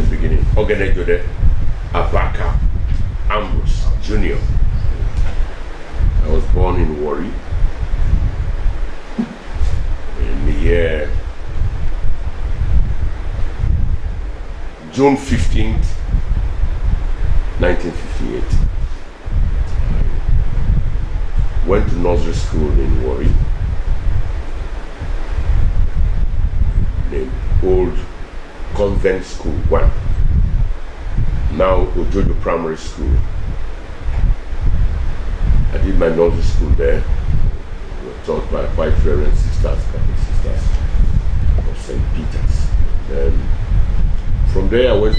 the beginning. Oghenejode, Abaka, Ambrose, Jr. I was born in Warri in the year June 15th, 1958. I went to nursery school in Warri, the old Convent School 1, now Oghenejode Primary School. I did my nursery school there. We were taught by quite reverend sisters, Catholic sisters of St. Peter's. Then from there I went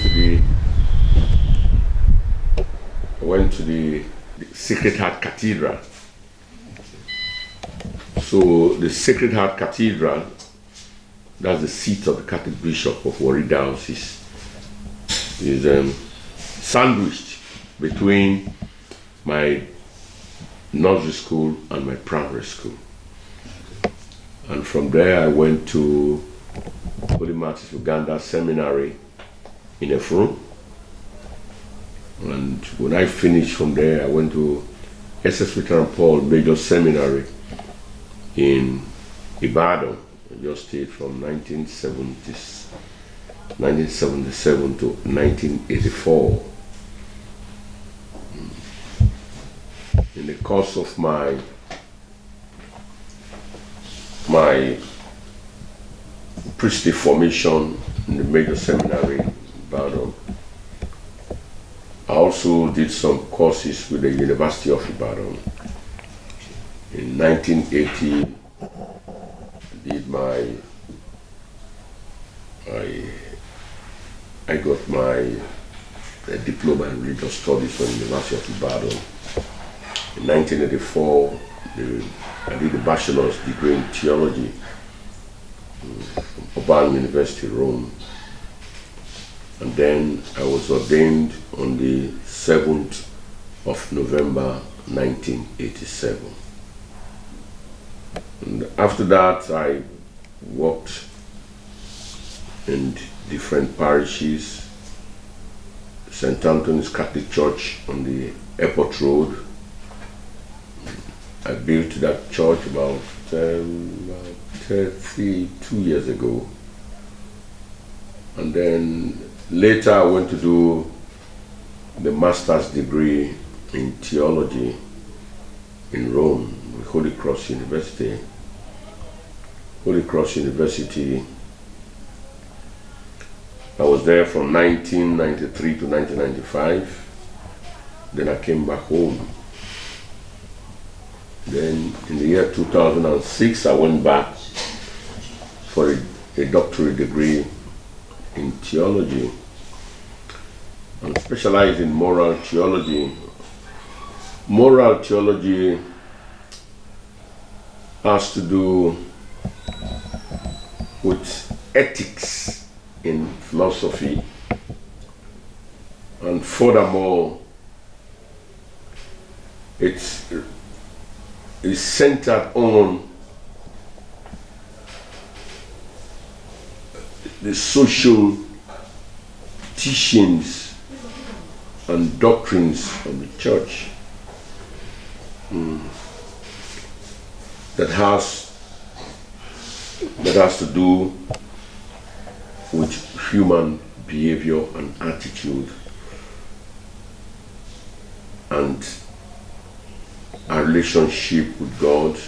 to the Sacred Heart Cathedral. So the Sacred Heart Cathedral, that's the seat of the Catholic Bishop of Warri Diocese, is sandwiched between my nursery school and my primary school. And from there I went to Holy Martyrs Uganda Seminary in Efuru. And when I finished from there, I went to SS Peter and Paul Major Seminary in Ibadan. I just stayed from 1977 to 1984. In the course of my priestly formation in the major seminary in Ibadan, I also did some courses with the University of Ibadan. In 1980, I got my diploma in religious studies from the University of Ibadan. In 1984, I did a bachelor's degree in theology from Abaka University, Rome. And then I was ordained on the 7th of November 1987. And after that, I worked in different parishes. St. Anthony's Catholic Church on the Airport Road. I built that church about 32 years ago. And then later I went to do the master's degree in theology in Rome with Holy Cross University. Holy Cross University, I was there from 1993 to 1995. Then I came back home. Then in the year 2006, I went back for a doctorate degree in theology and specialized in moral theology. Moral theology has to do with ethics in philosophy, and furthermore, it's centered on the social teachings and doctrines of the church that has to do with human behavior and attitude and our relationship with God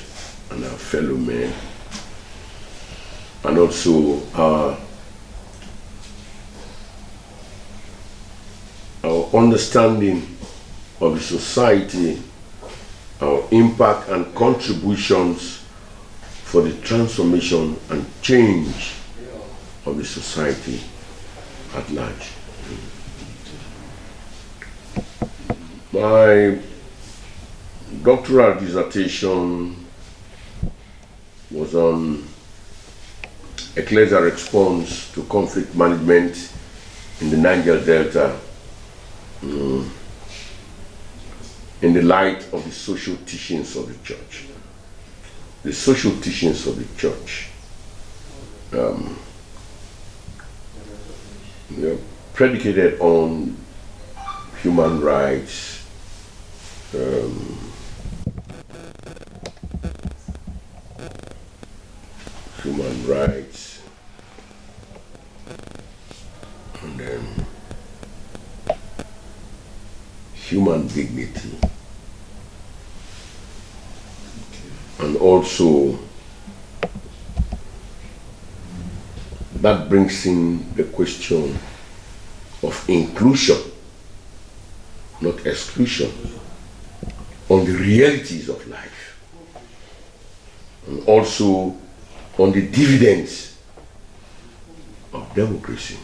and our fellow men, and also our understanding of the society, our impact and contributions for the transformation and change of the society at large. My doctoral dissertation was on ecclesial response to conflict management in the Niger Delta in the light of the social teachings of the church. The social teachings of the church. predicated on human rights, human rights, and then human dignity, and also that brings in the question of inclusion, not exclusion, on the realities of life, and also on the dividends of democracy.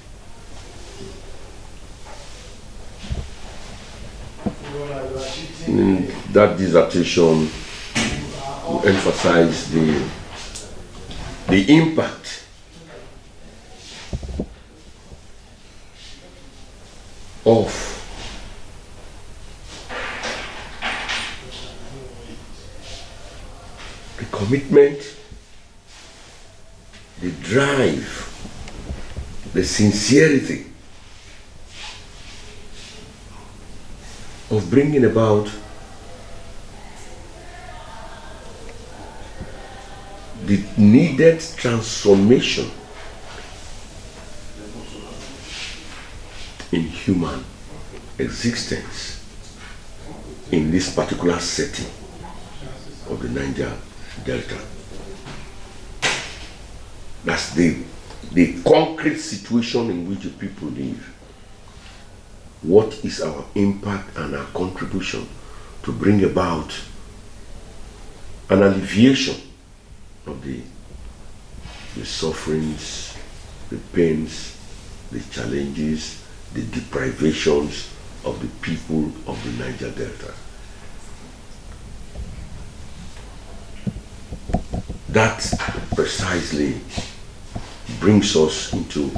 In that dissertation emphasize the impact of the commitment, the drive, the sincerity of bringing about the needed transformation in human existence in this particular setting of the Niger Delta. That's the concrete situation in which the people live. What is our impact and our contribution to bring about an alleviation of the sufferings, the pains, the challenges, the deprivations of the people of the Niger Delta? That precisely brings us into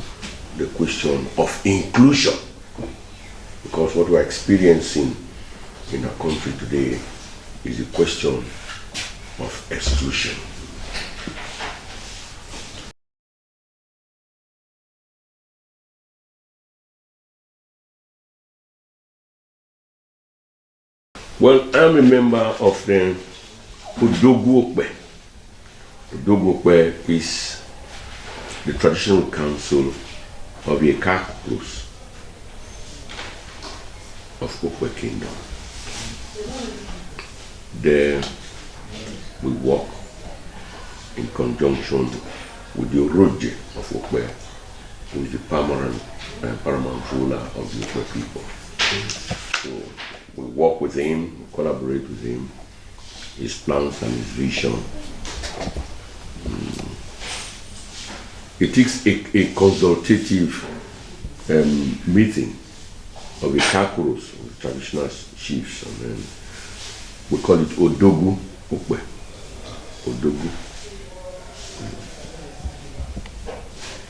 the question of inclusion, because what we're experiencing in our country today is a question of exclusion. Well, I'm a member of the Oghenejode. Oghenejode is the traditional council of the Abaka of Okwe Kingdom. There we work in conjunction with the Oghenejode of Okwe, who is the paramount ruler of the Okwe people. So we work with him, we collaborate with him, his plans and his vision. It is a consultative meeting of the Kakuros, of the traditional chiefs, and then we call it Odogu Okwe. Odogu.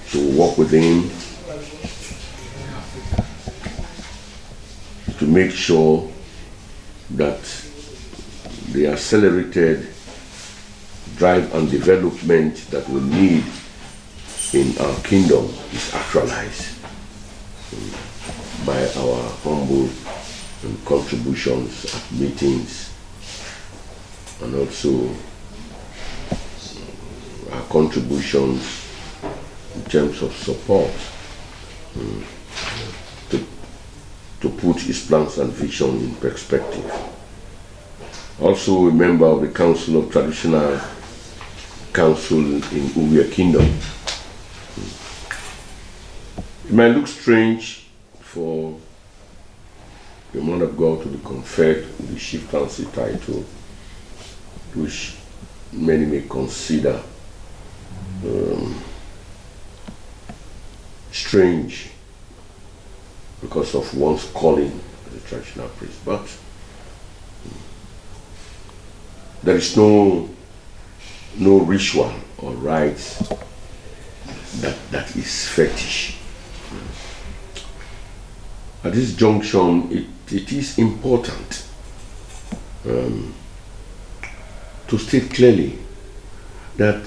So we work with him to make sure that the accelerated drive and development that we need in our kingdom is actualized by our humble contributions at meetings, and also our contributions in terms of support to put his plans and vision in perspective. Also a member of the Council of Traditional Council in Uwe Kingdom. It might look strange for the man of God to be conferred the chieftaincy title, which many may consider strange because of one's calling as a traditional priest, but there is no ritual or rites that is fetish. At this junction, it is important to state clearly that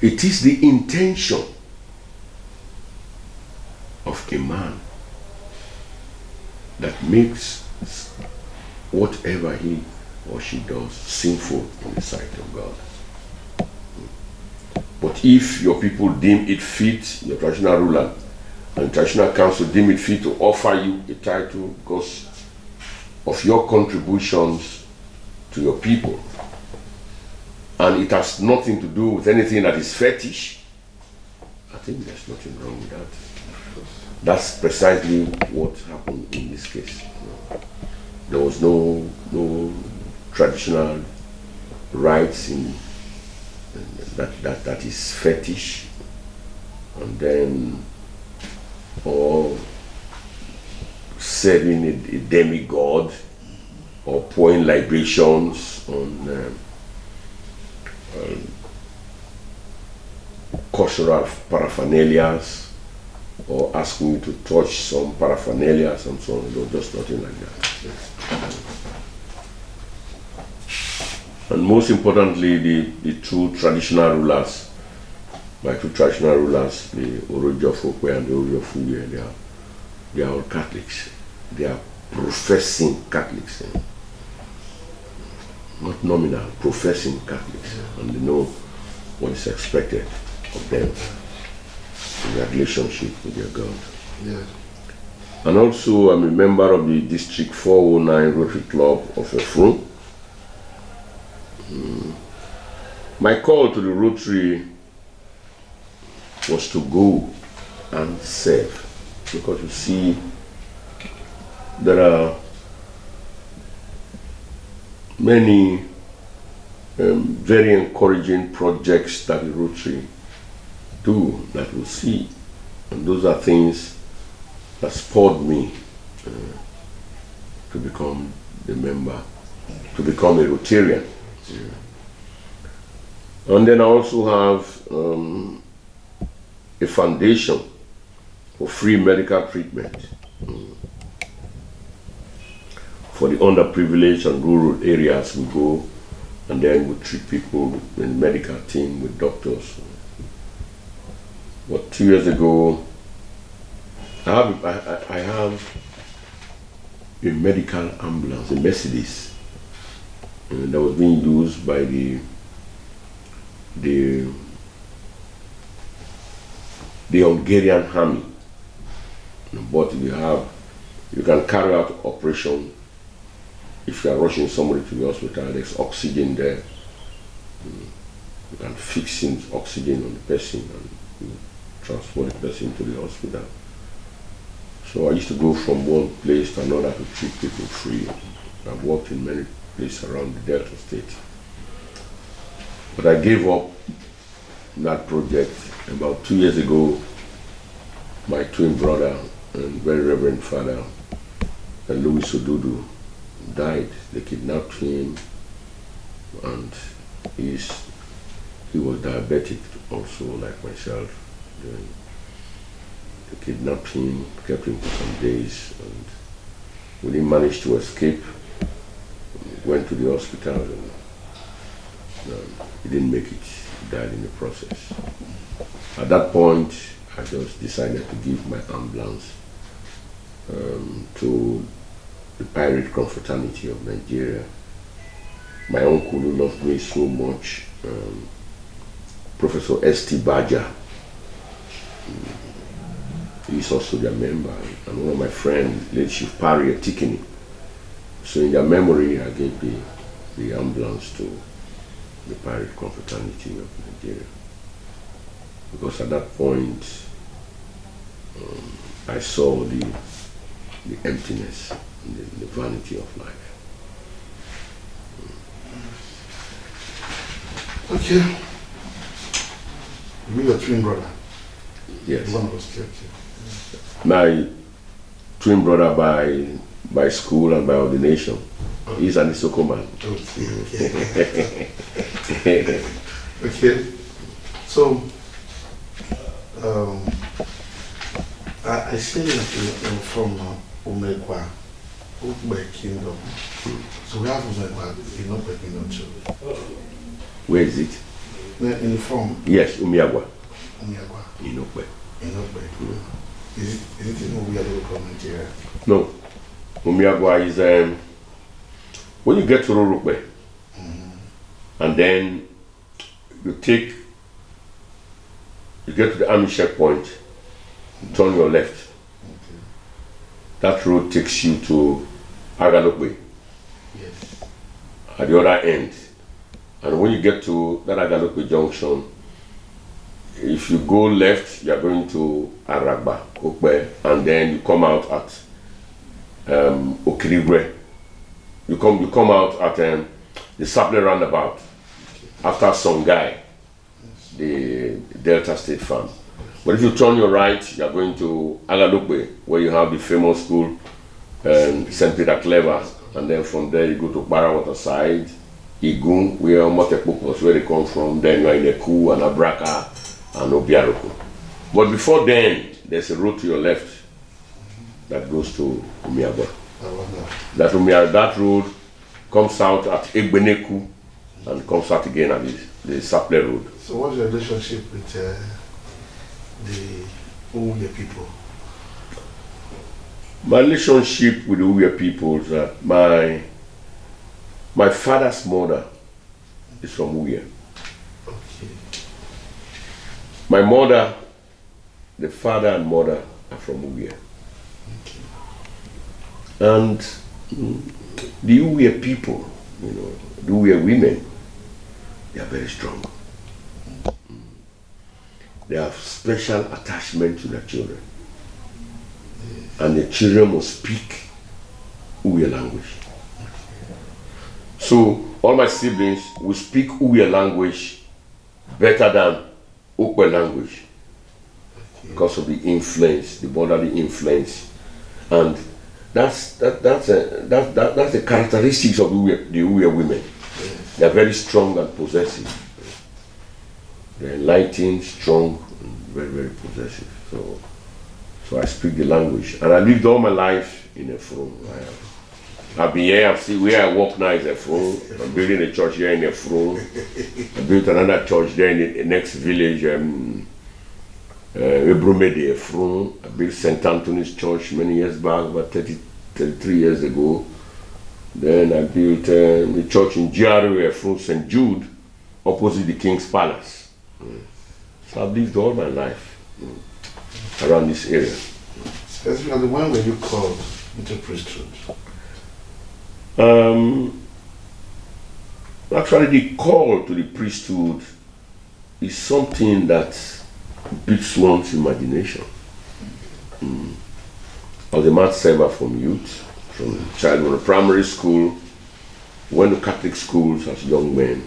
it is the intention of a man that makes whatever he or she does sinful in the sight of God. But if your people deem it fit, your traditional ruler and traditional council deem it fit to offer you a title because of your contributions to your people, and it has nothing to do with anything that is fetish, I think there's nothing wrong with that. That's precisely what happened in this case. There was no traditional rites in that is fetish, and then or serving a demigod or pouring libations on cultural paraphernalia, or asking me to touch some paraphernalia and so on. No, just nothing like that. And most importantly, the two traditional rulers, my two traditional rulers, the Oghenejode and the Oghenejode, they are all Catholics. They are professing Catholics. Not nominal, professing Catholics. And they know what is expected of them in their relationship with their God. Yes. And also, I'm a member of the District 409 Rotary Club of Efrun. My call to the Rotary was to go and serve, because you see, there are many very encouraging projects that the Rotary do that we see, and those are things that spurred me to become a member, to become a Rotarian. And then I also have a foundation for free medical treatment for the underprivileged and rural areas. We go and then we treat people with the medical team, with doctors. But 2 years ago, I have a medical ambulance, a Mercedes, that was being used by the Hungarian army. But you can carry out operation if you are rushing somebody to the hospital. There's oxygen there. You can fix in oxygen on the person and you transport the person to the hospital. So I used to go from one place to another to treat people free. I've worked in many places around the Delta State. But I gave up that project about 2 years ago. My twin brother and very reverend father, Louis Odudu, died. They kidnapped him, and he was diabetic also, like myself. They kidnapped him, kept him for some days, and we didn't manage to escape. Went to the hospital, and he didn't make it. He died in the process. At that point, I just decided to give my ambulance to the Pirate Confraternity of Nigeria. My uncle, who loved me so much, Professor S.T. Baja, he's also their member, and one of my friends, late Chief Parry Tikini. So in their memory, I gave the ambulance to the Pirate Confraternity of Nigeria. Because at that point, I saw the emptiness and the vanity of life. Okay. You mean your twin brother? Yes. The one who was killed. My twin brother by school and by ordination. Okay. He's an Isoko man. Okay. Okay. So, I see you're from Umegwa Kingdom. So we have Umegwa in Umegwa Kingdom too. Where is it? In the form? Yes, Umiagwa. Umiagwa. In Umegwa. In Umegwa. Is it in Obiado from Nigeria? No. Umiagwa is when you get to Rorokwe, and then you get to the army checkpoint, turn your left. Okay. That road takes you to Agalokwe Yes. at the other end. And when you get to that Agalokwe junction, if you go left, you are going to Aragba, Okwe, and then you come out at Okirigwe. You come out at the Saple roundabout after Songhai, the Delta State Farm. But if you turn your right, you are going to Agalokwe, where you have the famous school, St. Peter Clever, and then from there you go to Barawata side, Igun, where Motepuk was where they come from, then you are in Eku and Abaka and Obiaroko. But before then, there's a road to your left that goes to Umiagwa. That road comes out at Egbeneku and comes out again at the Saple Road. So what's your relationship with the Uwe people? My relationship with the Uwe people is that my father's mother is from Uwe. Okay. My mother, the father and mother are from Uwe. Okay. And the Uwe people, the Uwe women, they are very strong. They have special attachment to their children. And the children must speak Uwe language. So all my siblings will speak Uwe language better than Okwe language because of the influence, the borderly influence, and that's the characteristics of the Uwe women. They are very strong and possessive. They're enlightened, strong, and very, very possessive. So I speak the language, and I lived all my life in Efron. I've been here. I've seen where I work now is Efron. I'm building a church here in Efron. I built another church there in the next village, Ebromede Efron. I built St. Anthony's Church many years back, about 33 years ago. Then I built the church in GRA Efron, St. Jude, opposite the King's Palace. So I've lived all my life around this area. Specifically, when were you called into priesthood? Actually, the call to the priesthood is something that beats one's imagination. I was a math server from youth, from childhood, primary school, went to Catholic schools as young men,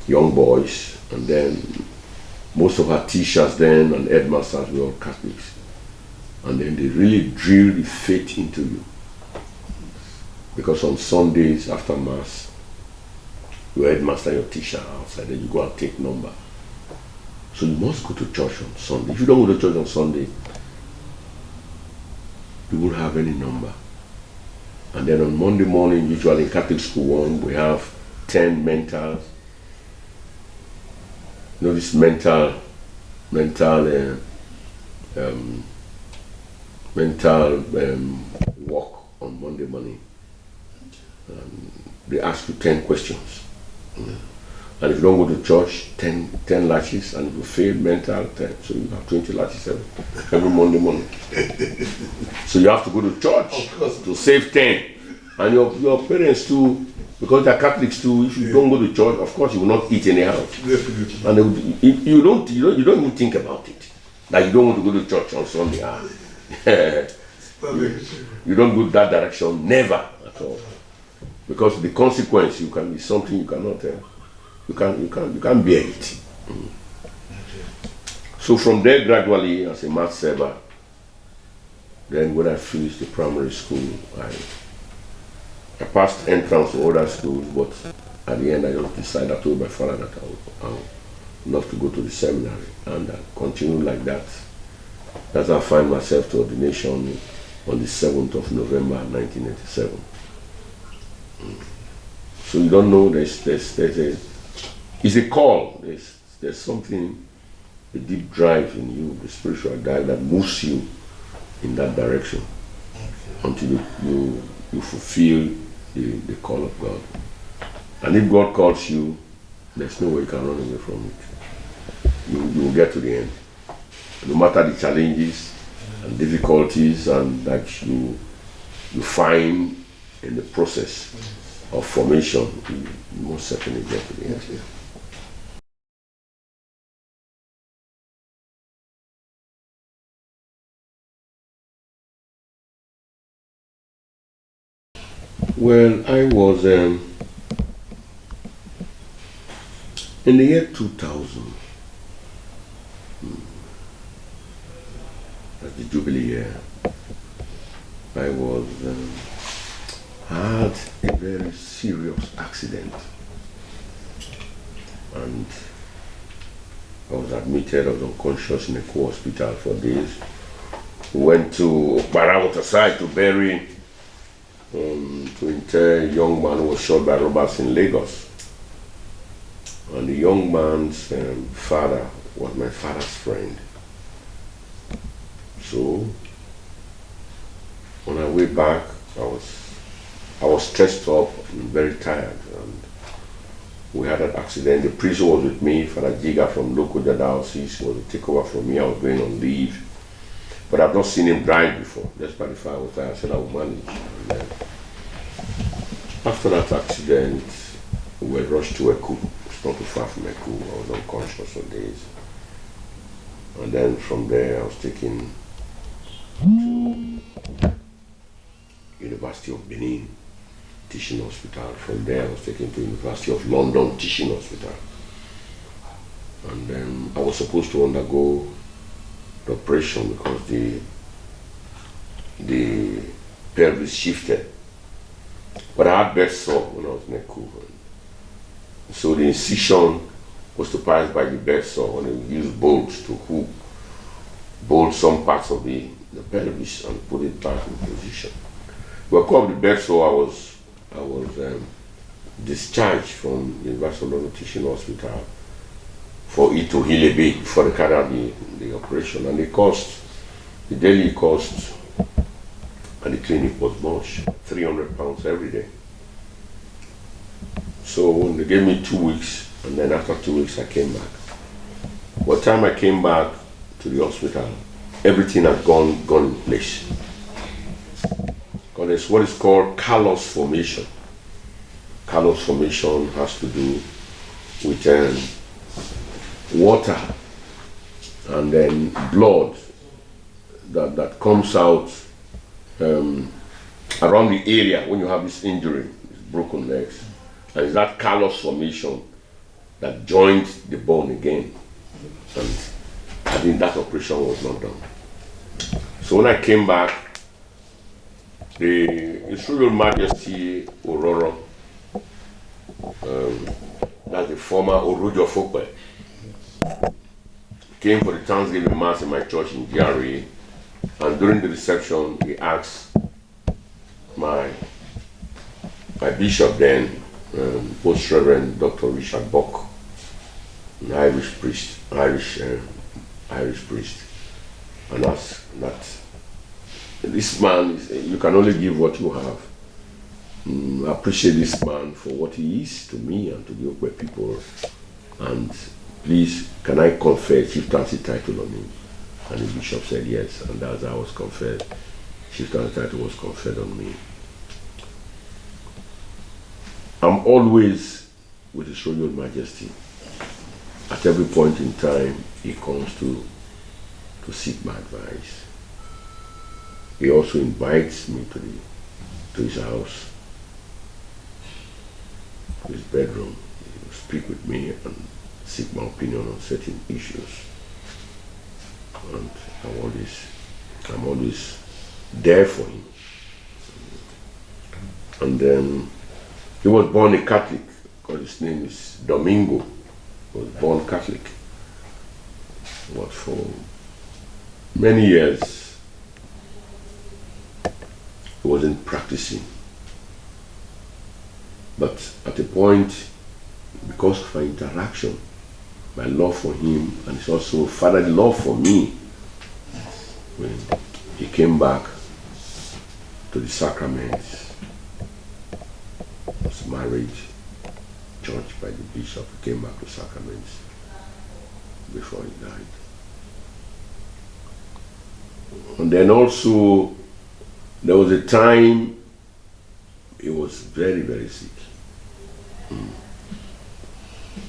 young boys, and then most of our teachers then and headmasters were all Catholics. And then they really drill the faith into you. Because on Sundays after Mass, your headmaster and your teacher are outside, then you go and take number. So you must go to church on Sunday. If you don't go to church on Sunday, you won't have any number. And then on Monday morning, usually in Catholic school 1, we have 10 mentals. You know this mental walk on Monday morning. They ask you 10 questions. And if you don't go to church, 10 lashes, and if you fail mental, 10. So you have 20 lashes every Monday morning. So you have to go to church to save 10. And your parents too, because they're Catholics too, if you don't go to church, of course you will not eat anyhow. And you don't even think about it. That you don't want to go to church on Sunday. You don't go that direction, never at all. Because the consequence can be something you cannot you can't bear it. So from there, gradually, as a math server, then when I finished the primary school, I passed entrance to other schools, but at the end I just decided, I told my father that I would love to go to the seminary, and I continued like that. That's how I find myself to ordination on the 7th of November 1987. So you don't know, it's a call, there's a deep drive in you, the spiritual drive that moves you in that direction until you fulfill the call of God. And if God calls you, there's no way you can run away from it. You will get to the end. No matter the challenges and difficulties and that you find in the process of formation, you most certainly get to the end. Well, I was in the year 2000. That's the Jubilee year. I had a very serious accident, and I was admitted. I was unconscious in a hospital for days. We went to Barawata side to bury to inter a young man who was shot by robbers in Lagos. And the young man's father was my father's friend. So on our way back, I was stressed up and very tired, and we had an accident. The priest was with me, Father Jiga from local diocese was to take over from me. I was going on leave, but I've not seen him drive before. Despite the fact I was tired, I said I would manage. And then, after that accident, we were rushed to Eku. It's not too far from Eku. I was unconscious for days. And then from there, I was taken to University of Benin Teaching Hospital. From there, I was taken to University of London Teaching Hospital. And then I was supposed to undergo the operation because the pelvis shifted. But I had bed sore when I was in Eku. So the incision was to pass by the bed sore, and we used bolts to bolt some parts of the pelvis and put it back in position. Well, called the bed sore, I was discharged from the University of London Teaching Hospital for it to heal a bit before they carried out the operation. And the daily cost at the clinic was much, £300 every day. So when they gave me 2 weeks, and then after 2 weeks I came back. By the time I came back to the hospital, everything had gone in place. Because there's what is called callus formation. Callus formation has to do with water and then blood that comes out around the area when you have this injury, this broken legs. And it's that callus formation that joined the bone again. And I think that operation was not done. So when I came back, His Royal Majesty Ororo, that's the former Orujo Fokwe, came for the Thanksgiving Mass in my church in GRA, and during the reception he asked my bishop then, Post Reverend Dr. Richard Buck, an Irish priest, and asked that this man, you can only give what you have. I appreciate this man for what he is to me and to the Okwe people, and please, can I confer a chieftaincy title on him? And the bishop said yes, and as I was conferred, chieftaincy title was conferred on me. I'm always with His Royal Majesty. At every point in time, he comes to seek my advice. He also invites me to his house, to his bedroom. He will speak with me and seek my opinion on certain issues. And I'm always there for him. And then he was born a Catholic, because his name is Domingo. He was born Catholic. But for many years, he wasn't practicing. But at a point, because of our interaction, my love for him, and it's also fatherly love for me. When he came back to the sacraments, was married, judged by the bishop, he came back to sacraments before he died. And then also, there was a time he was very, very sick.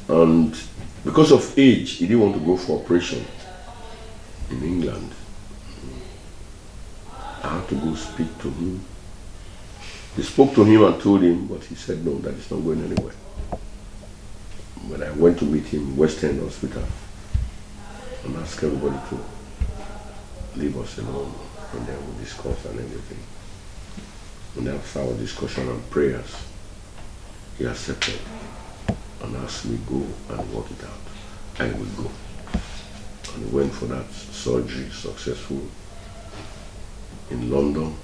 And because of age, he didn't want to go for operation in England. I had to go speak to him. They spoke to him and told him, but he said no, that is not going anywhere. When I went to meet him in West End Hospital and asked everybody to leave us alone, and then we discussed and everything. And after our discussion and prayers, he accepted and asked me go and work it out. I will go. And he went for that surgery, successful, in London.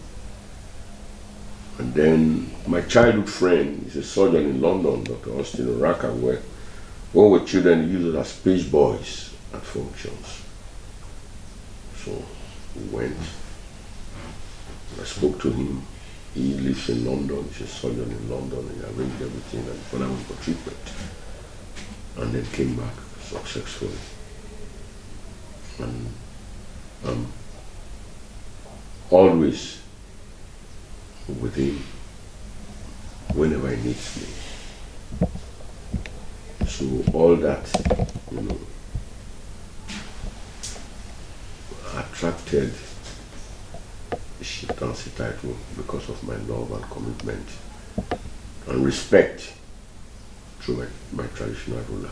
And then my childhood friend is a surgeon in London, Dr. Austin Oraka, where when we were children, he used us as page boys at functions. So we went. I spoke to him. He lives in London, he's a surgeon in London, he arranged everything, and when I went for treatment. And then came back successfully. And always with him whenever he needs me. So all that, attracted chieftaincy title because of my love and commitment and respect through my traditional ruler.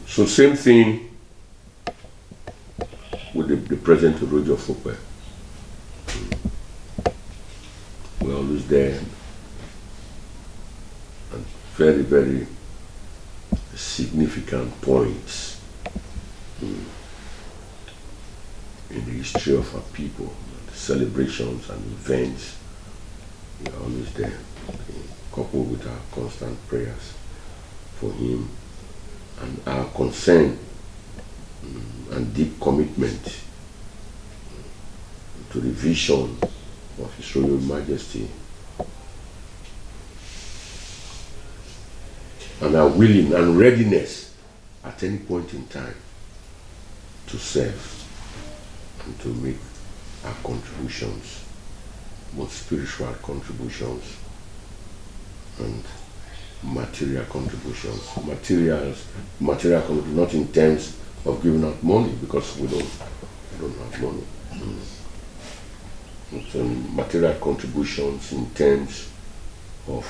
So same thing with the present Roger Fokwe. We're always there, and very, very significant points in the history of our people, the celebrations and events. We're always there, coupled with our constant prayers for him and our concern and deep commitment to the vision of His Royal Majesty, and our willing and readiness at any point in time to serve and to make our contributions, both spiritual contributions and material contributions. Material contributions, not in terms of giving out money, because we don't have money. It's material contributions in terms of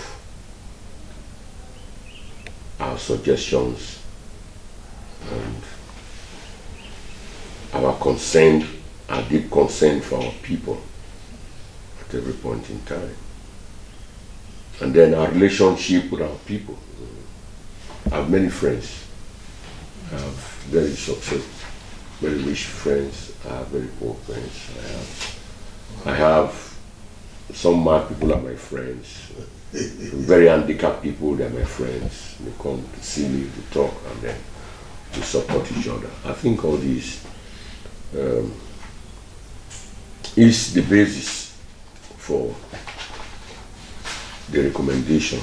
our suggestions and our concern, our deep concern for our people at every point in time. And then our relationship with our people. I have many friends. I have very successful, very rich friends. I have very poor friends. I have some mad people are my friends. Very handicapped people, they're my friends. They come to see me, to talk, and then we support each other. I think all these is the basis for the recommendation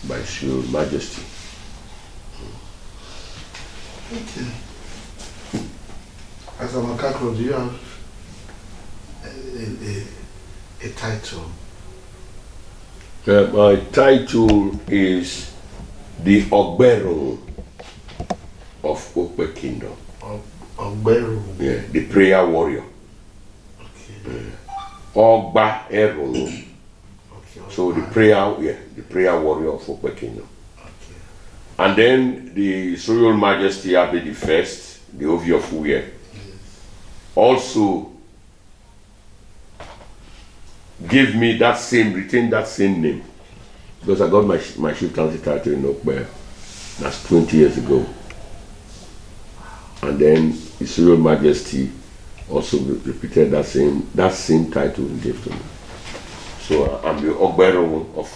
by His Royal Majesty. Okay. As Abaka, do you have a title? My title is the Ogbero of Okwe Kingdom. Ogbero? Yeah, the prayer warrior. Okay. Ogba Ero. Okay. So the prayer warrior of Okwe Kingdom. Okay. And then the His Royal Majesty Abe the First, the Ovi of Uye, Yes. also gave me retained that same name, because I got my chieftaincy title in Okwe. That's 20 years ago. And then His Royal Majesty also repeated that same title he gave to me. So I'm the Ogbero of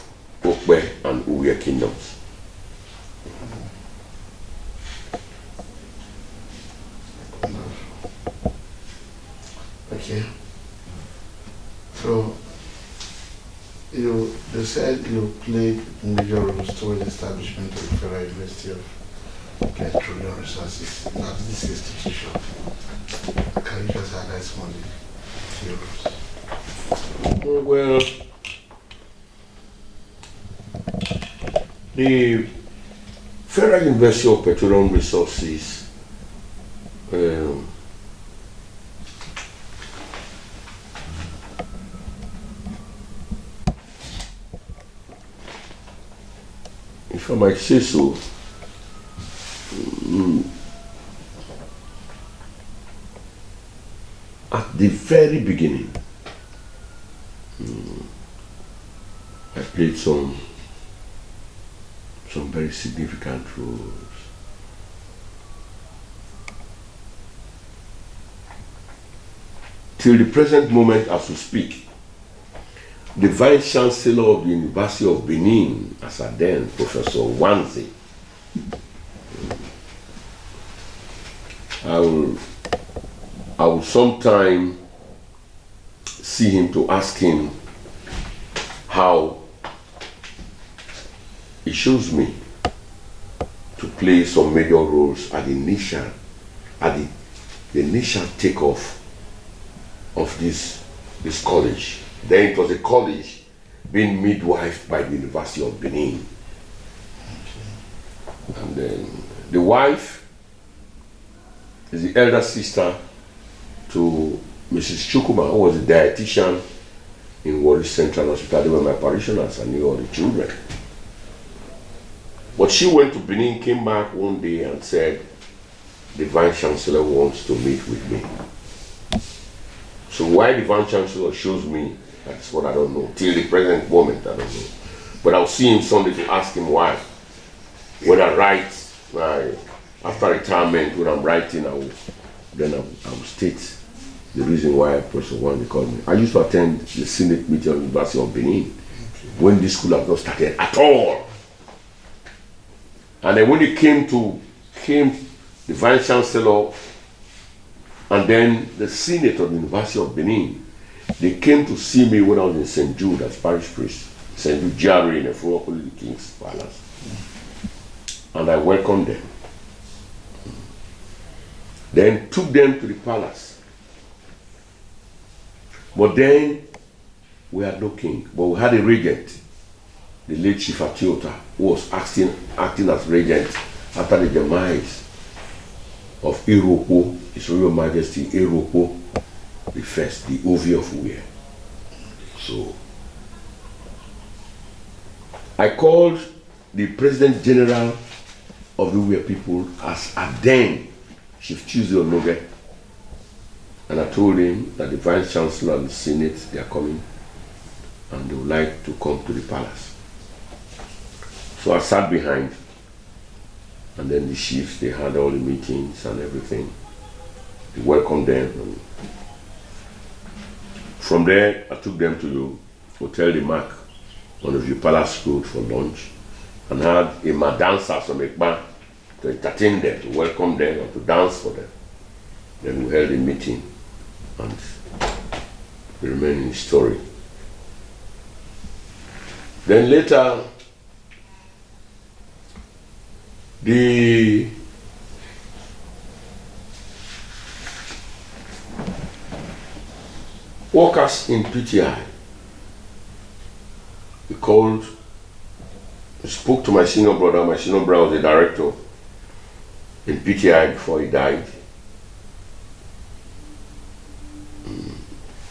Okwe and Uwe Kingdoms. they said you played major roles towards the establishment of the Federal University of Petroleum Resources at this institution. Can you just highlight some of the key roles? Well, the Federal University of Petroleum Resources if I might say so, at the very beginning, I played some very significant roles. Till the present moment as we speak, the Vice Chancellor of the University of Benin, as at then, Professor Wanze, I will sometime see him to ask him how he shows me to play some major roles at the initial takeoff of this college. Then it was a college being midwifed by the University of Benin. And then the wife is the elder sister to Mrs. Chukuma, who was a dietitian in Warri Central Hospital. They were my parishioners. I knew all the children. But she went to Benin, came back one day and said, the Vice Chancellor wants to meet with me. So why the Vice Chancellor shows me, that's what I don't know. Till the present moment, I don't know. But I'll see him Sunday to ask him why. When I write, after retirement, when I'm writing, I will state the reason why Professor Wanze called me. I used to attend the Senate meeting of the University of Benin when this school had not started at all. And then when it came the Vice Chancellor and then the Senate of the University of Benin, they came to see me when I was in St. Jude as parish priest, St. Jude GRA in the Holy King's Palace. And I welcomed them. Then took them to the palace. But then we had no king, but we had a regent, the late Chief Atiota, who was acting as regent after the demise of Iroko, His Royal Majesty Iroko the First, the Ovi of Uwe. So I called the President General of the Uwe people as at then Chief Tuesday Onoge, and I told him that the Vice Chancellor and the Senate, they are coming and they would like to come to the palace. So I sat behind, and then the chiefs, they had all the meetings and everything. We welcomed them. And from there, I took them to the Hotel de Mac on the View Palace Road for lunch, and had a madancer from Ekba to entertain them, to welcome them, and to dance for them. Then we held a meeting, and the remaining story. Then later, the workers in PTI, spoke to my senior brother. My senior brother was the director in PTI before he died.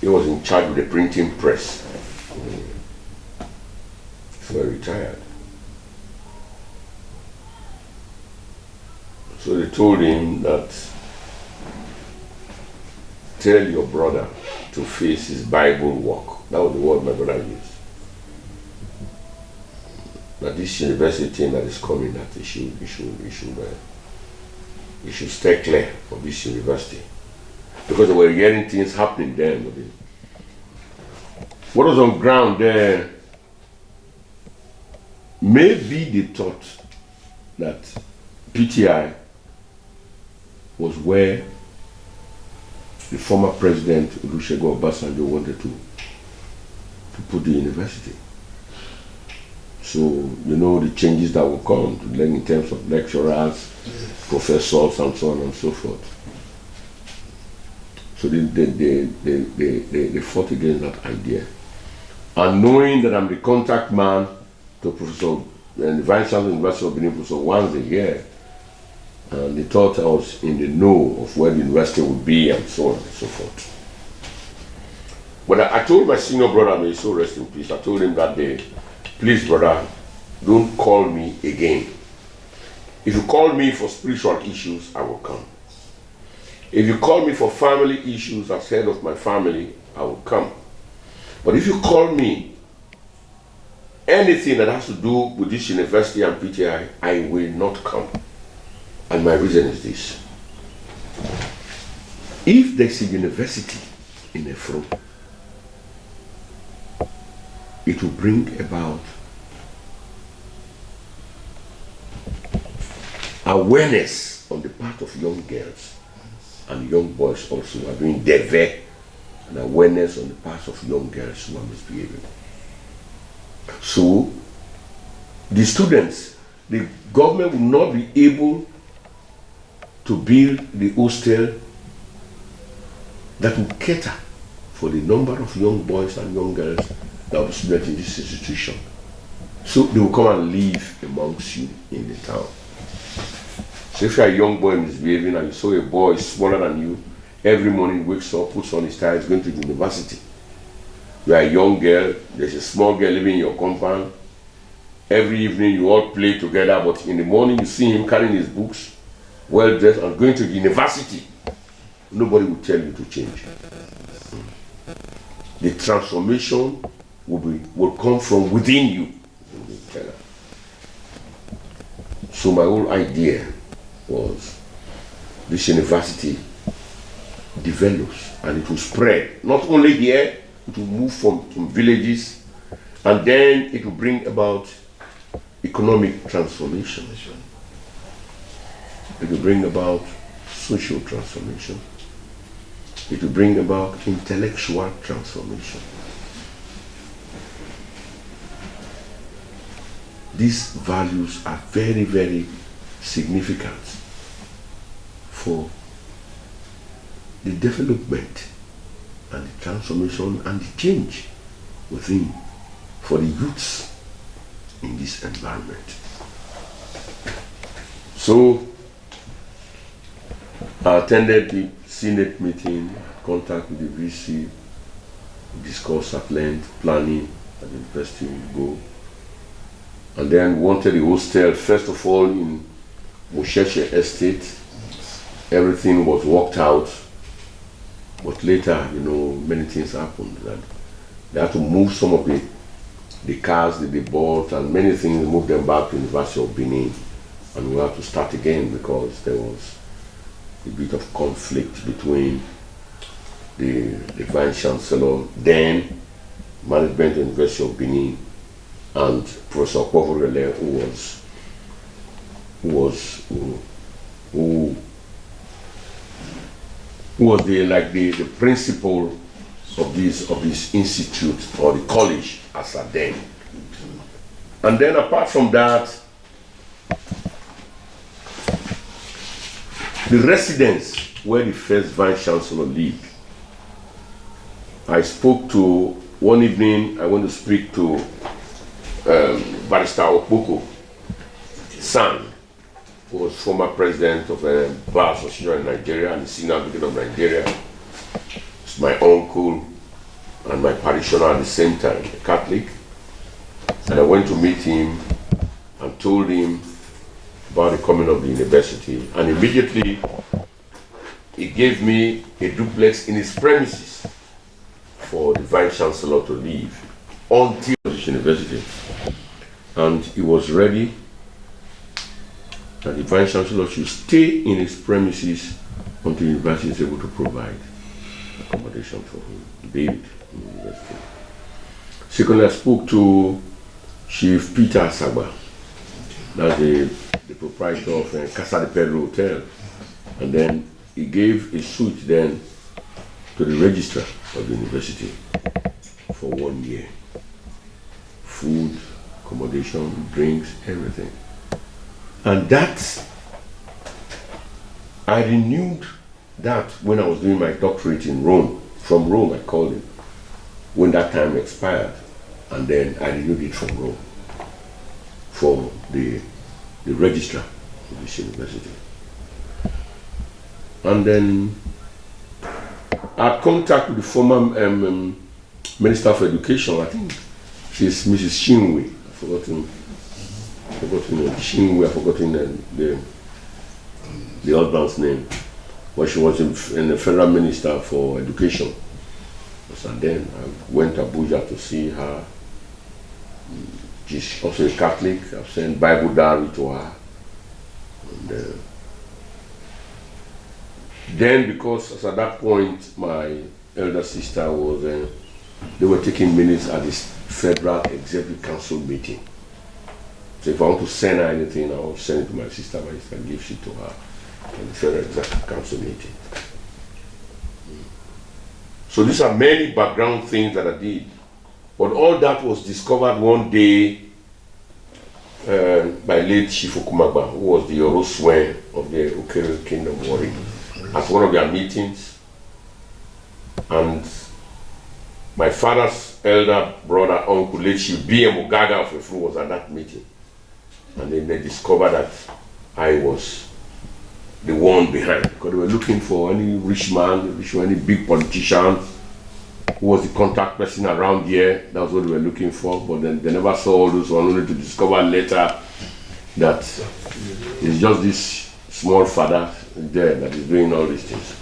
He was in charge of the printing press. Before he retired. So they told him that, tell your brother to face his Bible work. That was the word my brother used. That this university thing that is coming, that he should stay clear of this university. Because they were hearing things happening there. What was on ground there, maybe they thought that PTI was where the former president Olusegun Obasanjo wanted to put the university. So you know the changes that will come to learn in terms of lecturers, professors, and so on and so forth. So they fought against that idea. And knowing that I'm the contact man to Professor and the Vice Chancellor of the University of Benin, Professor once a year, and they thought I was in the know of where the university would be and so on and so forth. But I told my senior brother, may he so rest in peace, I told him that day, please brother, don't call me again. If you call me for spiritual issues, I will come. If you call me for family issues as head of my family, I will come. But if you call me anything that has to do with this university and PTI, I will not come. And my reason is this. If there's a university in Afro, it will bring about awareness on the part of young girls and young boys also who are doing deve, and awareness on the part of young girls who are misbehaving. So the students, the government will not be able to build the hostel that will cater for the number of young boys and young girls that will be students in this institution. So they will come and live amongst you in the town. So if you're a young boy misbehaving and you saw a boy smaller than you, every morning wakes up, puts on his tie, is going to the university. You are a young girl, there's a small girl living in your compound. Every evening you all play together, but in the morning you see him carrying his books, well dressed and going to the university. Nobody will tell you to change. The transformation will come from within you. So my whole idea was this university develops and it will spread. Not only here, it will move from villages, and then it will bring about economic transformation. It will bring about social transformation. It will bring about intellectual transformation. These values are very, very significant for the development and the transformation and the change within for the youths in this environment. So I attended the Senate meeting, contact with the VC, discussed at length, planning at the university will go. And then wanted a hostel, first of all in Musheshe Estate. Everything was worked out, but later, you know, many things happened. That they had to move some of the cars that they bought and many things, move them back to the University of Benin. And we had to start again because there was a bit of conflict between the Vice Chancellor, then management of the University of Benin, and Professor Povorele, who was the principal of this institute or the college as at then. And then apart from that, the residence where the first Vice Chancellor lived, I spoke to, one evening I went to speak to Barrister Okpoko San, who was former president of the Bar Association in Nigeria and the senior advocate of Nigeria. It's my uncle and my parishioner at the same time, a Catholic. And I went to meet him and told him about the coming of the university. And immediately he gave me a duplex in his premises for the Vice Chancellor to live until the university. And he was ready that the Vice Chancellor should stay in his premises until the university is able to provide accommodation for him, build in the university. Secondly, I spoke to Chief Peter Asagba, that's the proprietor of Casa de Pedro Hotel, and then he gave a suite then to the registrar of the university for 1 year. Food, accommodation, drinks, everything. And that, I renewed that when I was doing my doctorate in Rome. From Rome, I called it, when that time expired. And then I renewed it from Rome for the registrar of this university. And then I had contact with the former Minister for Education. I think she's Mrs. Chinwe. I've forgotten Chinwe. I've forgotten the husband's name. But she was in the Federal Minister for Education. And then I went to Abuja to see her. She's also a Catholic. I've sent Bible diary to her. And then, because at that point my elder sister was, they were taking minutes at this Federal Executive Council meeting. So if I want to send her anything, I will send it to my sister gives it to her at the Federal Executive Council meeting. So these are many background things that I did. But all that was discovered one day by late Chief Okumagba, who was the Oroswe of the Okere Kingdom Warri, at one of their meetings. And my father's elder brother, Uncle late Chief B.M. Ogaga of Efru was at that meeting. And then they discovered that I was the one behind, because they were looking for any rich man, any big politician who was the contact person around here. That was what they were looking for, but then they never saw all those one, only to discover later that it's just this small father there that is doing all these things.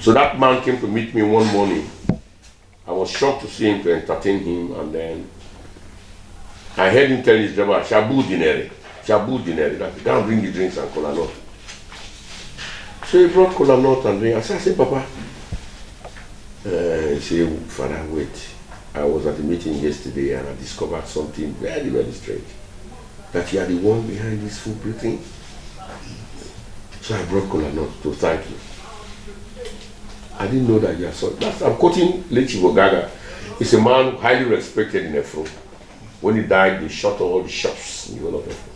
So that man came to meet me one morning. I was shocked to see him, to entertain him, and then I heard him tell his driver, Shabu dinere, that go and bring the drinks and cola nut. So he brought cola nut and drink. I said, Papa. He said, Father, wait. I was at the meeting yesterday and I discovered something very, very strange. That you are the one behind this food thing. So I brought cola nut to thank you. I didn't know that you are so. I'm quoting late Chief Ogaga. He's a man highly respected in Efro. When he died, they shut all the shops in the whole of Efro.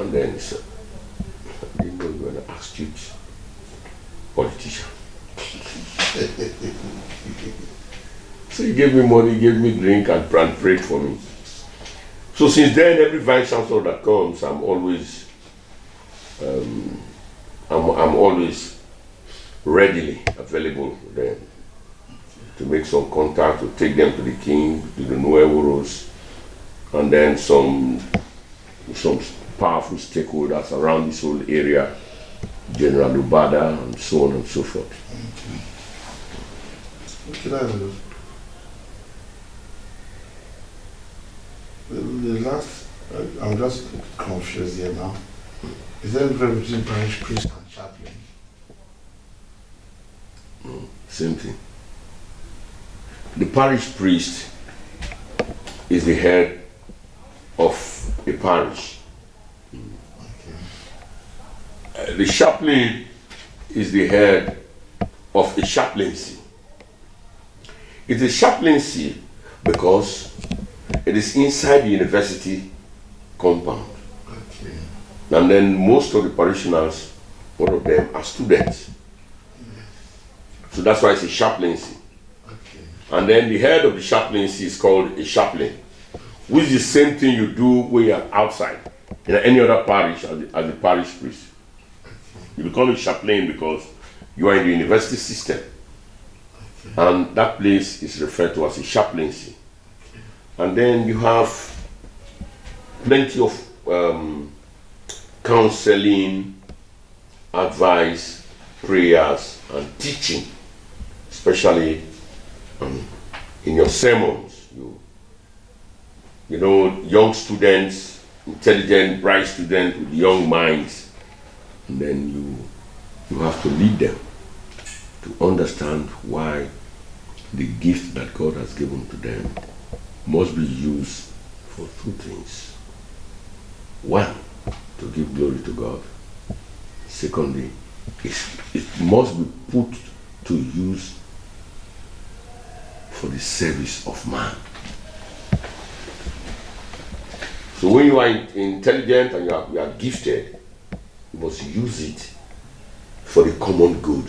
And then he said, I didn't know you were an astute politician. So he gave me money, he gave me drink and prayed for me. So since then, every vice chancellor that comes, I'm always readily available for them to make some contact, to take them to the king, to the Nuevos, and then some powerful stakeholders around this whole area, General Lubada, and so on and so forth. Okay, the last, I'm just confused here now. Is there a difference between parish priest and chaplain? Same thing. The parish priest is the head of a parish. Okay. The chaplain is the head of a chaplaincy. It's a chaplaincy because it is inside the university compound. Okay. And then most of the parishioners, one of them are students. So that's why it's a chaplaincy. Okay. And then the head of the chaplaincy is called a chaplain, which is the same thing you do when you're outside in any other parish as a parish priest. You become a chaplain because you are in the university system. And that place is referred to as a chaplaincy. And then you have plenty of counseling, advice, prayers, and teaching, especially in your sermons. You know, young students, intelligent, bright students with young minds, and then you have to lead them to understand why the gift that God has given to them must be used for two things. One, to give glory to God. Secondly, it must be put to use for the service of man. So when you are intelligent and you are gifted, you must use it for the common good.